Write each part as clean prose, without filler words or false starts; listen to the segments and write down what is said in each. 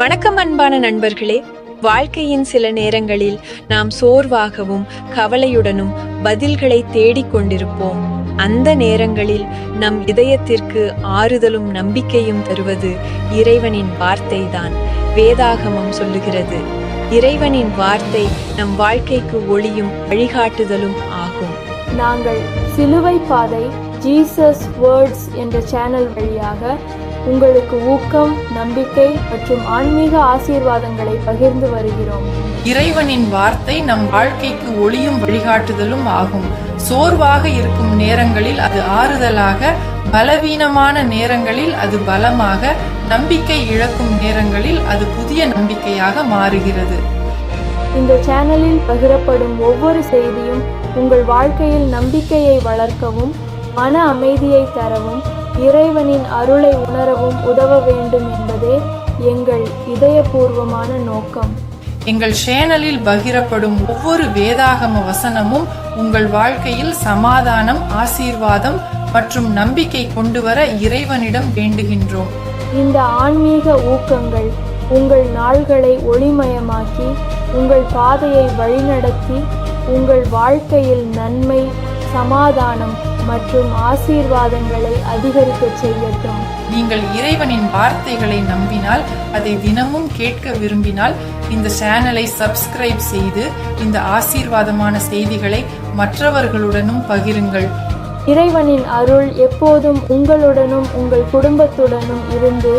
வணக்கம் அன்பான நண்பர்களே. வாழ்க்கையின் சில நேரங்களில் நாம் சோர்வாகவும் கவலையுடனும் பதில்களை தேடிக்கொண்டிருப்போம். அந்த நேரங்களில் நம் இதயத்திற்கு ஆறுதலும் நம்பிக்கையும் தருவது இறைவனின் வார்த்தைதான். வேதாகமம் சொல்லுகிறது, இறைவனின் வார்த்தை நம் வாழ்க்கைக்கு ஒளியும் வழிகாட்டுதலும் ஆகும். நாங்கள் சிலுவை பாதை ஜீசஸ் வேர்ட்ஸ் என்ற சேனல் வழியாக உங்களுக்கு ஊக்கம், நம்பிக்கை மற்றும் ஆன்மீக ஆசீர்வாதங்களை பகிர்ந்து வருகிறோம். இறைவனின் வார்த்தை நம் வாழ்க்கைக்கு ஒளியும் வழிகாட்டுதலும் ஆகும். சோர்வாக இருக்கும் நேரங்களில் அது ஆறுதலாக, பலவீனமான நேரங்களில் அது பலமாக, நம்பிக்கை இழக்கும் நேரங்களில் அது புதிய நம்பிக்கையாக மாறுகிறது. இந்த சேனலில் பகிரப்படும் ஒவ்வொரு செய்தியும் உங்கள் வாழ்க்கையில் நம்பிக்கையை வளர்க்கவும், மன அமைதியை தரவும், இறைவனின் அருளை உணரவும் உதவ வேண்டும் என்பதே எங்கள் இதயபூர்வமான நோக்கம். எங்கள் சேனலில் பகிரப்படும் ஒவ்வொரு வேதாகம வசனமும் உங்கள் வாழ்க்கையில் சமாதானம், ஆசீர்வாதம் மற்றும் நம்பிக்கை கொண்டு வர இறைவனிடம் வேண்டுகின்றோம். இந்த ஆன்மீக ஊக்கங்கள் உங்கள் நாள்களை ஒளிமயமாக்கி, உங்கள் பாதையை வழிநடத்தி, உங்கள் வாழ்க்கையில் நன்மை, சமாதானம் மற்றும் ஆசீர்வாதங்களை அதிகரிக்க செய்யட்டும். நீங்கள் இறைவனின் வார்த்தைகளை நம்பினால், அதை தினமும் கேட்க விரும்பினால் இந்த சேனலை சப்ஸ்கிரைப் செய்து இந்த ஆசீர்வாதமான செய்திகளை மற்றவர்களுடனும் பகிருங்கள். இறைவனின் அருள் எப்போதும் உங்களுடனும் உங்கள் குடும்பத்துடனும் இருந்து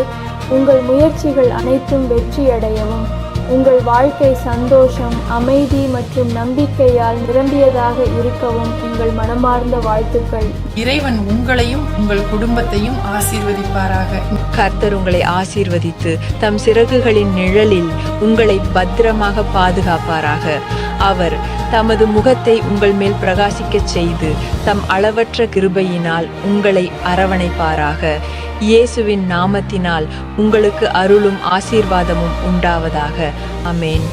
உங்கள் முயற்சிகள் அனைத்தும் வெற்றியடையவும், உங்கள் வாழ்க்கை சந்தோஷம், அமைதி மற்றும் நம்பிக்கையால் நிரம்பியதாக இருக்கவும் எங்கள் மனமார்ந்த வாழ்த்துக்கள். இறைவன் உங்களையும் உங்கள் குடும்பத்தையும் ஆசீர்வதிப்பாராக. கர்த்தர் உங்களை ஆசீர்வதித்து தம் சிறகுகளின் நிழலில் உங்களை பத்திரமாக பாதுகாப்பாராக. அவர் தமது முகத்தை உங்கள் மேல் பிரகாசிக்கச் செய்து தம் அளவற்ற கிருபையினால் உங்களை அரவணைப்பாராக. இயேசுவின் நாமத்தினால் உங்களுக்கு அருளும் ஆசீர்வாதமும் உண்டாவதாக. ஆமென்.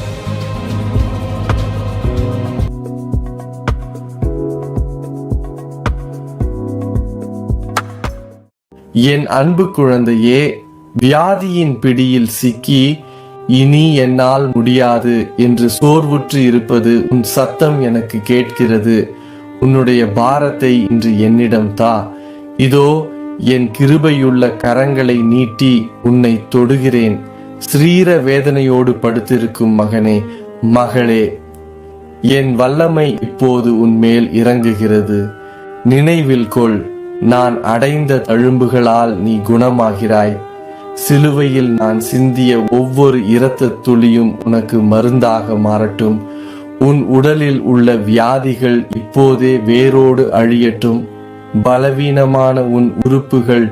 என் அன்பு குழந்தையே, வியாதியின் பிடியில் சிக்கி இனி என்னால் முடியாது என்று சோர்வுற்று இருப்பது உன் சத்தம் எனக்கு கேட்கிறது. உன்னுடைய பாரத்தை இன்று என்னிடம் தா. இதோ என் கிருபையுள்ள கரங்களை நீட்டி உன்னை தொடுகிறேன். ஸ்ரீர வேதனையோடு படுத்திருக்கும் மகனே, மகளே, என் வல்லமை இப்போது உன்மேல் இறங்குகிறது. நினைவில் கொள், நான் அடைந்த தழும்புகளால் நீ குணமாகிறாய். சிலுவையில் நான் சிந்திய ஒவ்வொரு இரத்த துளியும் உனக்கு மருந்தாக மாறட்டும். உன் உடலில் உள்ள வியாதிகள் இப்போதே வேரோடு அழியட்டும். பலவீனமான உன் உறுப்புகள்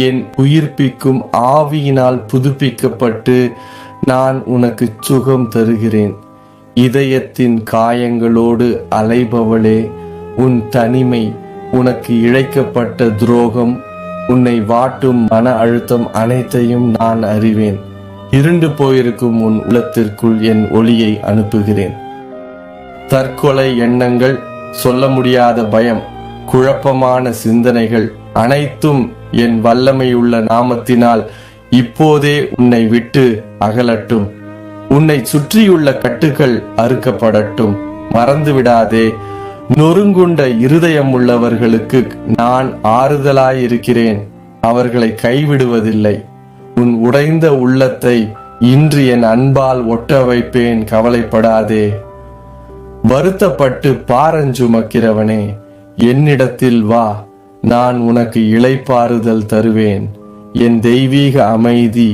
என் உயிர்ப்பிக்கும் ஆவியினால் புதுப்பிக்கப்பட்டு நான் உனக்கு சுகம் தருகிறேன். இதயத்தின் காயங்களோடு அலைபவளே, உன் தனிமை, உனக்கு இழைக்கப்பட்ட துரோகம், உன்னை வாட்டும் மன அழுத்தம் அனைத்தையும் நான் அறிவேன். இருண்டு போயிருக்கும் உன் உள்ளத்திற்குள் என் ஒளியை அனுப்புகிறேன். தற்கொலை எண்ணங்கள், சொல்ல முடியாத பயம், குழப்பமான சிந்தனைகள் அனைத்தும் என் வல்லமையுள்ள நாமத்தினால் இப்போதே உன்னை விட்டு அகலட்டும். உன்னை சுற்றியுள்ள கட்டுகள் அறுக்கப்படட்டும். மறந்துவிடாதே, நொறுங்குண்ட இருதயம் உள்ளவர்களுக்கு நான் ஆறுதலாயிருக்கிறேன். அவர்களை கைவிடுவதில்லை. உன் உடைந்த உள்ளத்தை இன்று என் அன்பால் ஒட்ட வைப்பேன். கவலைப்படாதே. வருத்தப்பட்டு பாரஞ்சுமக்கிறவனே, என்னிடத்தில் வா, நான் உனக்கு இளைப்பாறுதல் தருவேன். என் தெய்வீக அமைதி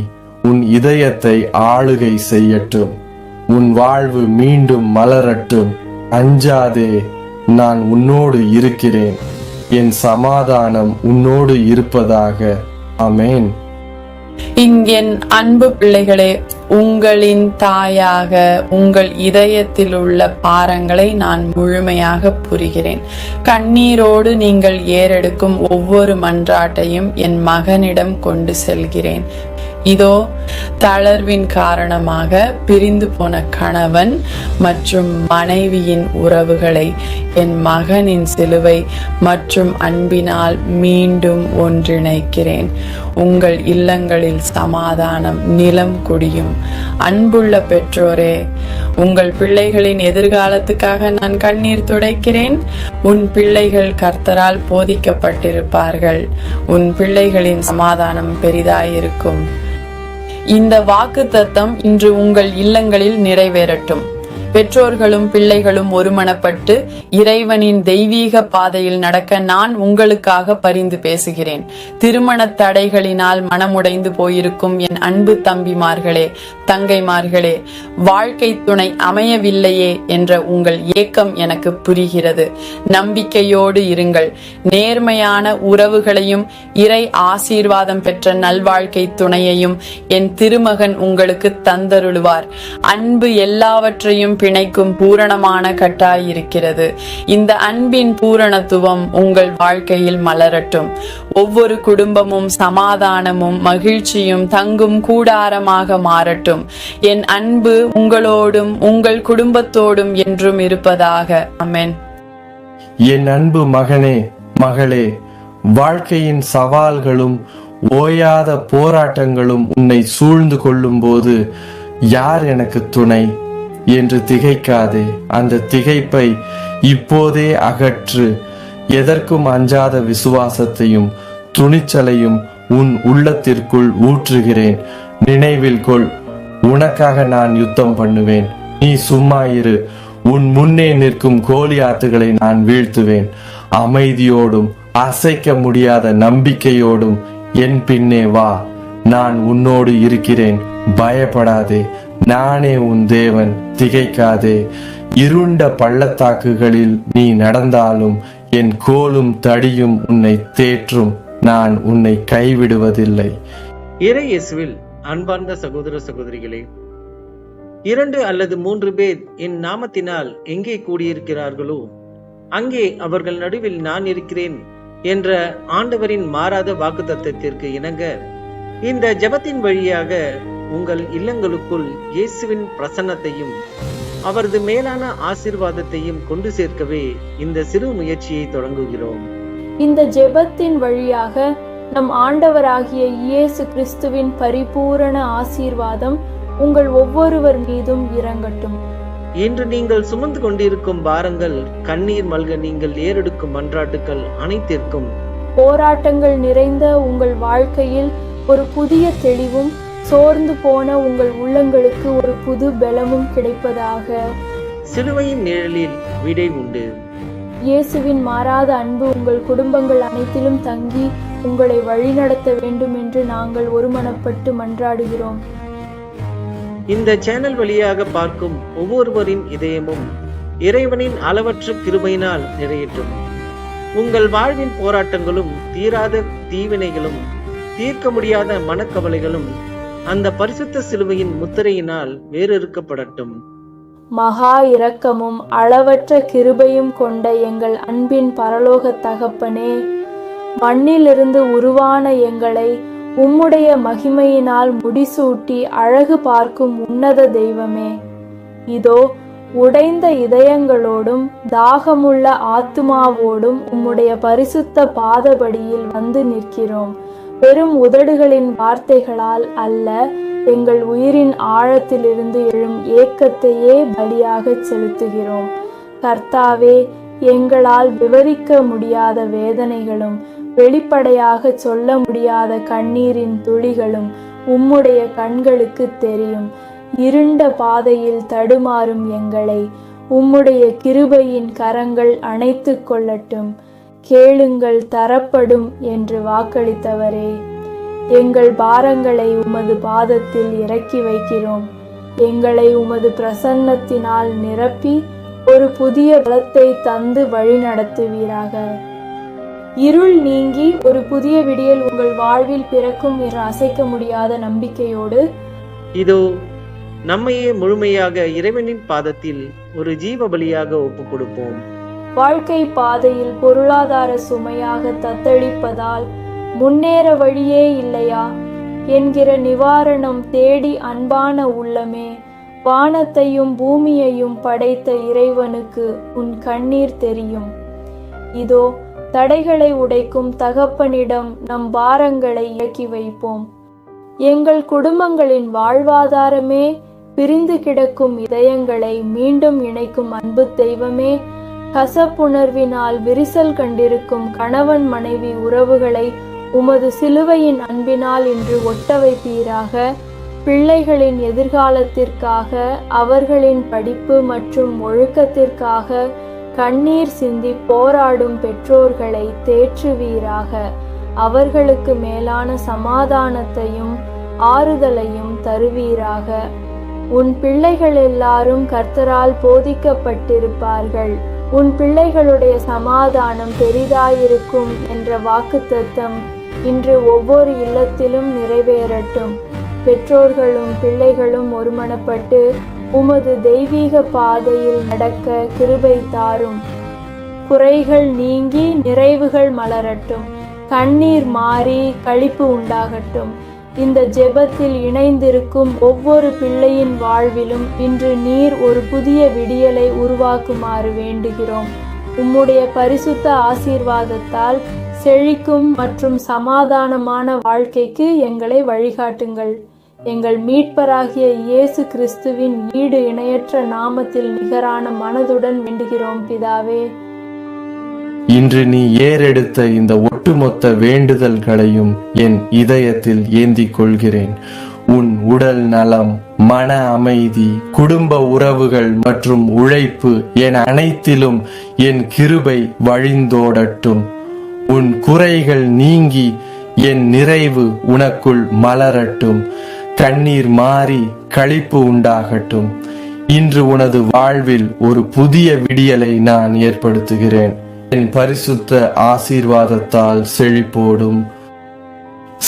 உன் இதயத்தை ஆளுகை செய்யட்டும். உன் வாழ்வு மீண்டும் மலரட்டும். அஞ்சாதே, நான் உன்னோடு இருக்கிறேன். என் சமாதானம் உன்னோடு இருப்பதாக. ஆமென். என் அன்பு பிள்ளைகளே, உங்களின் தாயாக உங்கள் இதயத்தில் உள்ள பாரங்களை நான் முழுமையாக புரிகிறேன். கண்ணீரோடு நீங்கள் ஏறெடுக்கும் ஒவ்வொரு மன்றாட்டையும் என் மகனிடம் கொண்டு செல்கிறேன். இதோ தளர்வின் காரணமாக பிரிந்து போன கணவன் மற்றும் மனைவியின் உறவுகளை என் மகனின் சிலுவை மற்றும் அன்பினால் மீண்டும் ஒன்றிணைக்கிறேன். உங்கள் இல்லங்களில் சமாதானம் நிலம் குடியும். அன்புள்ள பெற்றோரே, உங்கள் பிள்ளைகளின் எதிர்காலத்துக்காக நான் கண்ணீர் துடைக்கிறேன். உன் பிள்ளைகள் கர்த்தரால் போதிக்கப்பட்டிருப்பார்கள். உன் பிள்ளைகளின் சமாதானம் பெரிதாயிருக்கும். இந்த வாக்குத்தத்தம் இன்று உங்கள் இல்லங்களில் நிறைவேறட்டும். பெற்றோர்களும் பிள்ளைகளும் ஒருமனப்பட்டு இறைவனின் தெய்வீக பாதையில் நடக்க நான் உங்களுக்காக பரிந்து பேசுகிறேன். திருமண தடைகளினால் மனமுடைந்து போயிருக்கும் என் அன்பு தம்பிமார்களே, தங்கைமார்களே, வாழ்க்கை துணை அமையவில்லையே என்ற உங்கள் ஏக்கம் எனக்கு புரிகிறது. நம்பிக்கையோடு இருங்கள். நேர்மையான உறவுகளையும் இறை ஆசீர்வாதம் பெற்ற நல்வாழ்க்கை துணையையும் என் திருமகன் உங்களுக்கு தந்தருளுவார். அன்பு எல்லாவற்றையும் பிணைக்கும் பூரணமான கட்டாயிருக்கிறது. இந்த அன்பின் பூரணத்துவம் உங்கள் வாழ்க்கையில் மலரட்டும். ஒவ்வொரு குடும்பமும் சமாதானமும் மகிழ்ச்சியும் தங்கும் கூடாரமாக மாறட்டும். என் அன்பு உங்களோடும் உங்கள் குடும்பத்தோடும் என்றும் இருப்பதாக. ஆமென். என் அன்பு மகனே, மகளே, வாழ்க்கையின் சவால்களும் ஓயாத போராட்டங்களும் உன்னை சூழ்ந்து கொள்ளும் போது யார் எனக்கு துணை என்று திகைக்காதே. அந்த திகைப்பை இப்போதே அகற்று. எதற்கும் அஞ்சாத விசுவாசத்தையும் துணிச்சலையும் உன் உள்ளத்திற்குள் ஊற்றுகிறேன். நினைவில் கொள், உனக்காக நான் யுத்தம் பண்ணுவேன். நீ சும்மா இரு. உன் முன்னே நிற்கும் கோலியாத்துகளை நான் வீழ்த்துவேன். அமைதியோடும் அசைக்க முடியாத நம்பிக்கையோடும் என் பின்னே வா. நான் உன்னோடு இருக்கிறேன். பயப்படாதே. நானே உன் தேவன். திகைக்காதே. இருண்ட பள்ளத்தாக்குகளில் நீ நடந்தாலும் என் கோலும் தடியும் உன்னை தேற்றும். நான் உன்னை கைவிடுவதில்லை. இறை இயேசுவில் அன்பார்ந்த சகோதர சகோதரிகளே, 2 அல்லது 3 பேர் என் நாமத்தினால் எங்கே கூடியிருக்கிறார்களோ அங்கே அவர்கள் நடுவில் நான் இருக்கிறேன் என்ற ஆண்டவரின் மாறாத வாக்குத்தத்தத்திற்கு இணங்க இந்த ஜெபத்தின் வழியாக உங்கள் இல்லங்களுக்குள் இயேசுவின் பிரசன்னத்தையும் அவரது மேலான ஆசீர்வாதத்தையும் கொண்டு சேர்க்கவே இந்த சிறு முயற்சியை தொடங்குகிறோம். இந்த ஜெபத்தின் வழியாக நம் ஆண்டவராகிய இயேசு கிறிஸ்துவின் பரிபூரண ஆசீர்வாதம் உங்கள் ஒவ்வொருவர் மீதும் இறங்கட்டும். இன்று நீங்கள் சுமந்து கொண்டிருக்கும் பாரங்கள், கண்ணீர் மல்க நீங்கள் ஏறெடுக்கும் மன்றாட்டுக்கள் அனைத்திற்கும், போராட்டங்கள் நிறைந்த உங்கள் வாழ்க்கையில் ஒரு புதிய தெளிவும், சோர்ந்து போன உங்கள் உள்ளங்களுக்கு ஒரு புது பலமும் கிடைப்பதாக. சிலுவையின் நிழலில் விடை உண்டு. இயேசுவின் மாறாத அன்பு உங்கள் குடும்பங்கள் அனைத்திலும் தங்கி உங்களை வழிநடத்த வேண்டும் என்று நாங்கள் ஒருமனப்பட்டு மன்றாடுகிறோம். இந்த சேனல் வழியாக பார்க்கும் ஒவ்வொருவரின் இதயமும் இறைவனின் அளவற்ற கிருபையினால் நிறையட்டும். உங்கள் வாழ்வின் போராட்டங்களும் தீராத தீவினைகளும் தீர்க்க முடியாத மனக்கவலைகளும் அந்த பரிசுத்த சிலுவையின் முத்திரையினால் வேறறுக்கப்படட்டும். மகா இரக்கமும் அளவற்ற கிருபையும் கொண்ட எங்கள் அன்பின் பரலோக தகப்பனே, மண்ணிலிருந்து உருவான எங்களை உம்முடைய மகிமையினால் முடிசூட்டி அழகு பார்க்கும் உன்னத தெய்வமே, இதோ உடைந்த இதயங்களோடும் தாகமுள்ள ஆத்துமாவோடும் உம்முடைய பரிசுத்த பாதபடியில் வந்து நிற்கிறோம். வெறும் உதடுகளின் வார்த்தைகளால் அல்ல, எங்கள் உயிரின் ஆழத்திலிருந்து எழும் ஏக்கத்தையே பலியாக செலுத்துகிறோம். கர்த்தாவே, எங்களால் விவரிக்க முடியாத வேதனைகளும் வெளிப்படையாக சொல்ல முடியாத கண்ணீரின் துளிகளும் உம்முடைய கண்களுக்கு தெரியும். இருண்ட பாதையில் தடுமாறும் எங்களை உம்முடைய கிருபையின் கரங்கள் அணைத்து கொள்ளட்டும். கேளுங்கள், தரப்படும் என்று வாக்களித்தவரே, எங்கள் பாரங்களை உமது பாதத்தில் இறக்கி வைக்கிறோம். எங்களை உமது பிரசன்னத்தினால் நிரப்பி ஒரு புதிய பலத்தை தந்து வழி நடத்துவீராக. இருள் நீங்கி ஒரு புதிய விடியல் உங்கள் வாழ்வில் பிறக்கும் என்ற அசைக்க முடியாத நம்பிக்கையோடு இதோ நம்மையே முழுமையாக இறைவனின் பாதத்தில் ஒரு ஜீவ பலியாக ஒப்பு கொடுப்போம். வாழ்க்கை பாதையில் பொருளாதார சுமையாக தத்தளிப்பதால் முன்னேற வழியே இல்லையா என்கிற நிவாரணம் தேடி அன்பான உள்ளமே, வானத்தையும் பூமியையும் படைத்த இறைவனுக்கு உன் கண்ணீர் தெரியும். இதோ தடைகளை உடைக்கும் தகப்பனிடம் நம் பாரங்களை இறக்கி வைப்போம். எங்கள் குடும்பங்களின் வாழ்வாதாரமே, பிரிந்து கிடக்கும் இதயங்களை மீண்டும் இணைக்கும் அன்பு தெய்வமே, கசப்புணர்வினால் விரிசல் கண்டிருக்கும் கணவன் மனைவி உறவுகளை உமது சிலுவையின் அன்பினால் இன்று ஒட்ட வைப்பீராக. பிள்ளைகளின் எதிர்காலத்திற்காக, அவர்களின் படிப்பு மற்றும் ஒழுக்கத்திற்காக கண்ணீர் சிந்தி போராடும் பெற்றோர்களை தேற்றுவீராக. அவர்களுக்கு மேலான சமாதானத்தையும் ஆறுதலையும் தருவீராக. உன் பிள்ளைகள் எல்லாரும் கர்த்தரால் போதிக்கப்பட்டிருப்பார்கள். உன் பிள்ளைகளுடைய சமாதானம் பெரிதாயிருக்கும் என்ற வாக்குத்தத்தம் இன்று ஒவ்வொரு இல்லத்திலும் நிறைவேறட்டும். பெற்றோர்களும் பிள்ளைகளும் ஒருமனப்பட்டு உமது தெய்வீக பாதையில் நடக்க கிருபை தாரும். குறைகள் நீங்கி நிறைவுகள் மலரட்டும். கண்ணீர் மாறி களிப்பு உண்டாகட்டும். இந்த ஜெபத்தில் இணைந்திருக்கும் ஒவ்வொரு பிள்ளையின் வாழ்விலும் இன்று நீர் ஒரு புதிய விடியலை உருவாக்குமாறு வேண்டுகிறோம். உம்முடைய பரிசுத்த ஆசீர்வாதத்தால் செழிக்கும் மற்றும் சமாதானமான வாழ்க்கைக்கு எங்களை வழிகாட்டுங்கள். எங்கள் மீட்பராகிய இயேசு கிறிஸ்துவின் ஈடு இணையற்ற நாமத்தில் நிகரான மனதுடன் வேண்டுகிறோம் பிதாவே. இன்று நீ ஏறெடுத்த இந்த ஒட்டுமொத்த வேண்டுதல்களையும் என் இதயத்தில் ஏந்திக் கொள்கிறேன். உன் உடல் நலம், மன அமைதி, குடும்ப உறவுகள் மற்றும் உழைப்பு என அனைத்திலும் என் கிருபை வழிந்தோடட்டும். உன் குறைகள் நீங்கி என் நிறைவு உனக்குள் மலரட்டும். கண்ணீர் மாறி களிப்பு உண்டாகட்டும். இன்று உனது வாழ்வில் ஒரு புதிய விடியலை நான் ஏற்படுத்துகிறேன். என் பரிசுத்த ஆசீர்வாதத்தால் செழிப்போடும்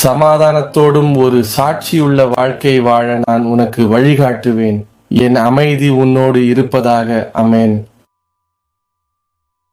சமாதானத்தோடும் ஒரு சாட்சியுள்ள வாழ்க்கை வாழ நான் உனக்கு வழிகாட்டுவேன். என் அமைதி உன்னோடு இருப்பதாக. ஆமென்.